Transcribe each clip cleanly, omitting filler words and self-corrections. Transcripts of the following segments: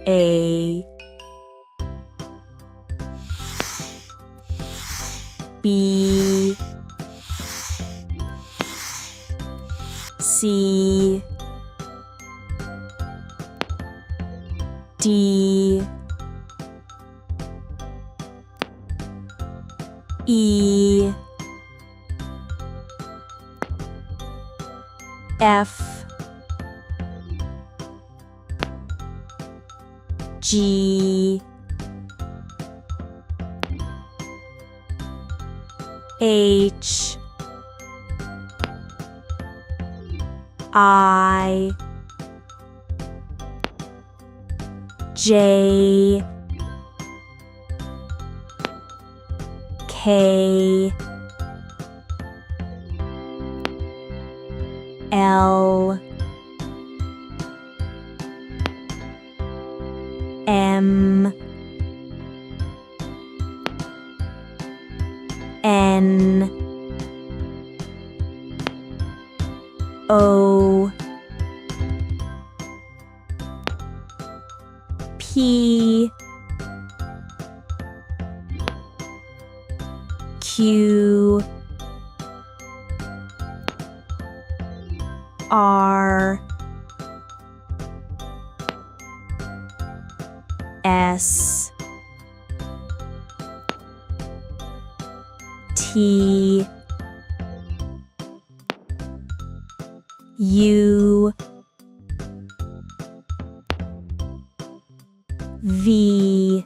A B C D E F G H I J K L M N O P Q R S T U V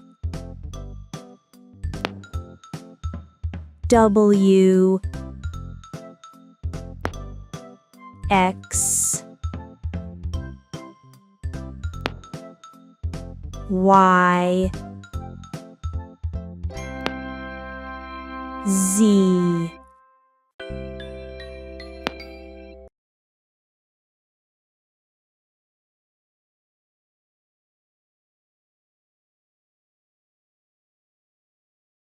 W X Y Z